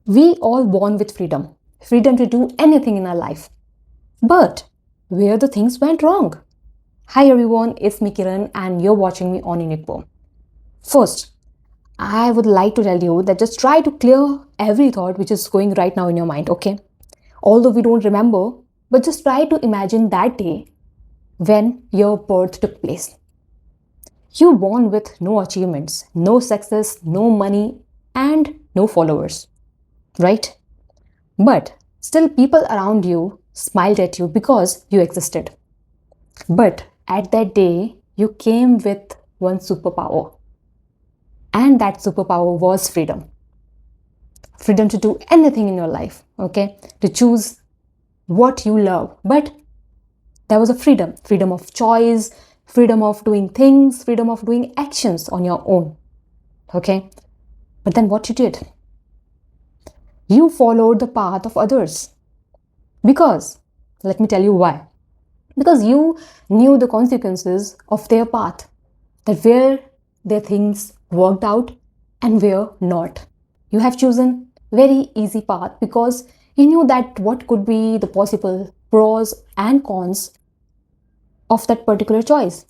We all born with freedom, freedom to do anything in our life. But where the things went wrong? Hi everyone, it's me Kiran and you're watching me on Innate. First, I would like to tell you that just try to clear every thought which is going right now in your mind, okay? Although we don't remember, but just try to imagine that day when your birth took place. You born with no achievements, no success, no money, and no followers, right? But still, people around you smiled at you because you existed. But at that day, you came with one superpower, and that superpower was freedom. Freedom to do anything in your life, okay? To choose what you love. But there was a freedom of choice, freedom of doing things, freedom of doing actions on your own, okay? But then what you did? You followed the path of others. Because, let me tell you why. Because you knew the consequences of their path, that where their things worked out and where not. You have chosen very easy path because you knew that what could be the possible pros and cons of that particular choice.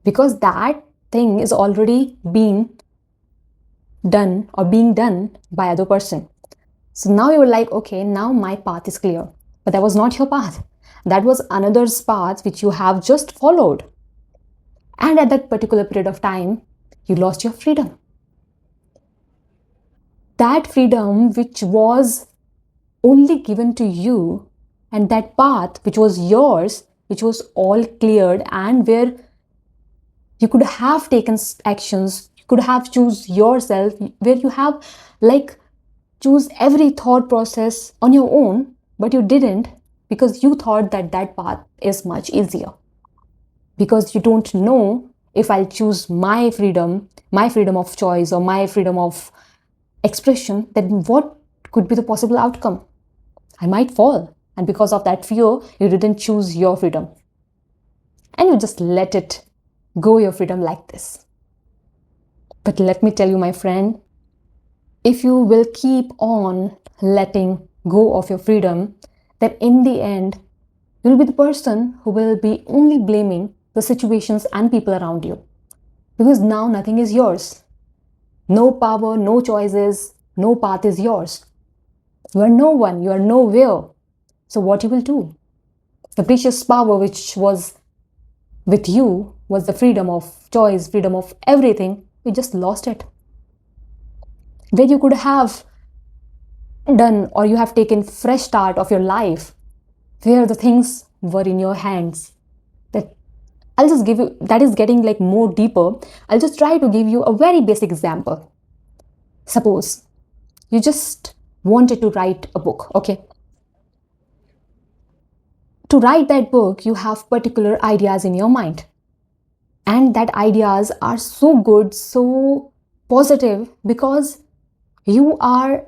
Because that thing is already being done or being done by other person. So now you're like, okay, now my path is clear. But that was not your path. That was another's path which you have just followed. And at that particular period of time, you lost your freedom. That freedom which was only given to you, and that path which was yours, which was all cleared, and where you could have taken actions, you could have choose yourself, where you have like choose every thought process on your own, but you didn't because you thought that that path is much easier. Because you don't know, if I'll choose my freedom of choice, or my freedom of expression, then what could be the possible outcome? I might fall. And because of that fear, you didn't choose your freedom. And you just let it go, your freedom, like this. But let me tell you, my friend, if you will keep on letting go of your freedom, then in the end, you'll be the person who will be only blaming the situations and people around you. Because now nothing is yours. No power, no choices, no path is yours. You are no one, you are nowhere. So what you will do? The precious power which was with you was the freedom of choice, freedom of everything. You just lost it. Where you could have done, or you have taken fresh start of your life, where the things were in your hands. That I'll just give you, that is getting like more deeper. I'll just try to give you a very basic example. Suppose you just wanted to write a book, okay? To write that book, you have particular ideas in your mind. And that ideas are so good, so positive, because you are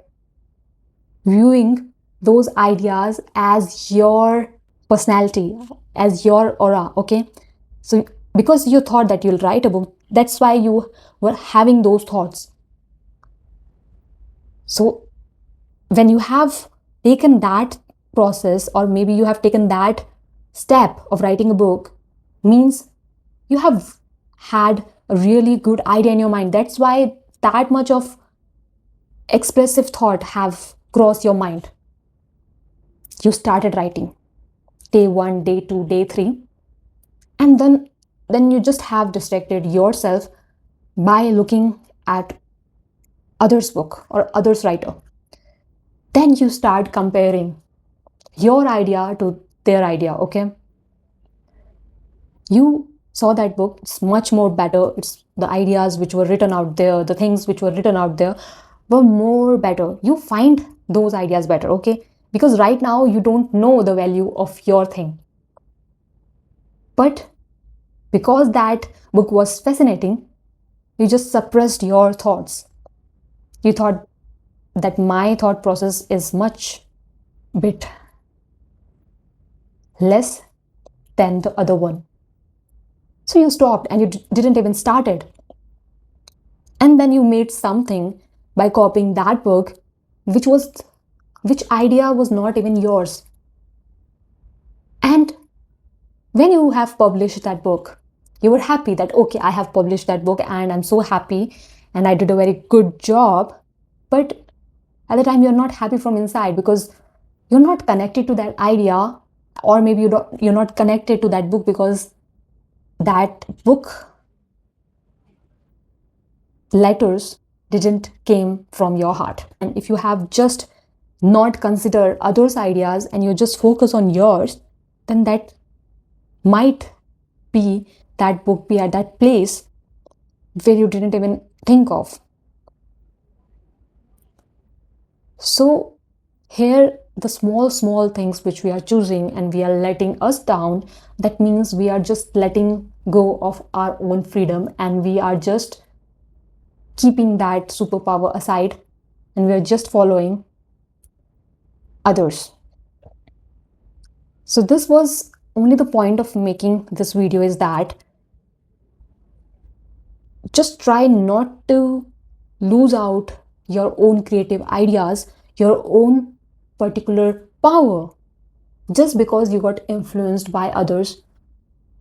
viewing those ideas as your personality, as your aura, okay? So because you thought that you'll write a book, that's why you were having those thoughts. So when you have taken that process, or maybe you have taken that step of writing a book, means you have had a really good idea in your mind. That's why that much of expressive thought have crossed your mind. You started writing day 1, day 2, day 3, and then you just have distracted yourself by looking at others book or others writer. Then you start comparing your idea to their idea, okay? You saw that book, it's much more better. It's the ideas which were written out there, the things which were written out there were more better. You find those ideas better, okay? Because right now you don't know the value of your thing. But because that book was fascinating, you just suppressed your thoughts. You thought that my thought process is much bit less than the other one. So you stopped and you didn't even start it. And then you made something by copying that book which was which idea was not even yours. And when you have published that book, you were happy that, okay, I have published that book and I'm so happy and I did a very good job. But at the time, you're not happy from inside because you're not connected to that idea, or maybe you're not connected to that book because that book letters didn't came from your heart. And if you have just not consider others' ideas and you just focus on yours, then that might be that book be at that place where you didn't even think of. So here, the small things which we are choosing and we are letting us down, that means we are just letting go of our own freedom and we are just keeping that superpower aside and we are just following others. So this was only the point of making this video, is that just try not to lose out your own creative ideas, your own particular power, just because you got influenced by others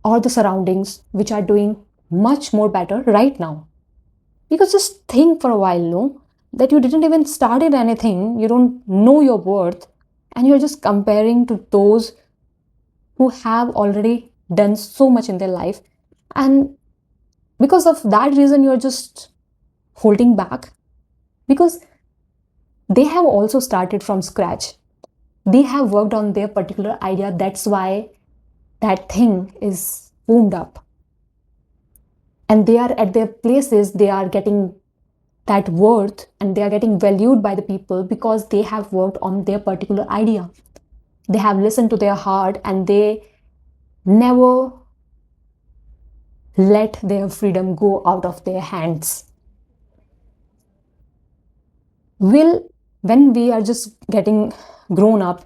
or the surroundings which are doing much more better right now. Because just think for a while, no, that you didn't even started anything, you don't know your worth, and you're just comparing to those who have already done so much in their life. And because of that reason, you're just holding back, because they have also started from scratch. They have worked on their particular idea. That's why that thing is boomed up. And they are at their places, they are getting that worth and they are getting valued by the people because they have worked on their particular idea. They have listened to their heart and they never let their freedom go out of their hands. When we are just getting grown up,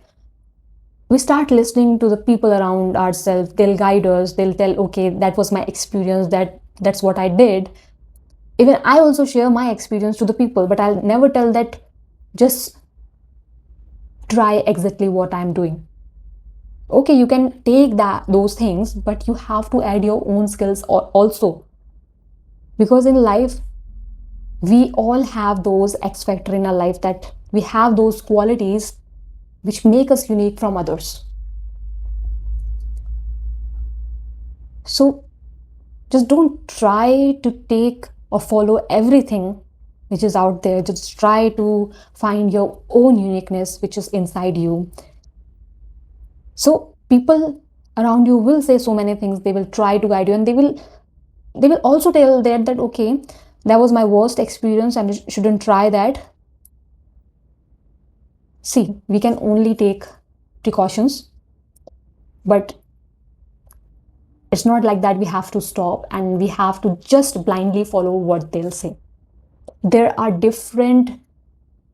we start listening to the people around ourselves. They'll guide us, they'll tell, okay, that was my experience, that's what I did. Even I also share my experience to the people, but I'll never tell that just try exactly what I'm doing. Okay, you can take those things, but you have to add your own skills also. Because in life, we all have those X factor in our life, that we have those qualities which make us unique from others. So just don't try to take or follow everything which is out there. Just try to find your own uniqueness which is inside you. So people around you will say so many things, they will try to guide you, and they will also tell that okay, that was my worst experience and you shouldn't try that. See, we can only take precautions, but it's not like that we have to stop and we have to just blindly follow what they'll say. There are different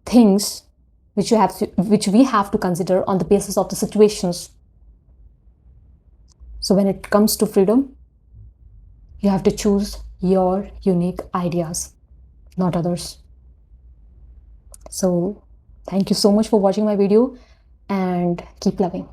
things which we have to consider on the basis of the situations. So when it comes to freedom, you have to choose your unique ideas, not others. So thank you so much for watching my video and keep loving.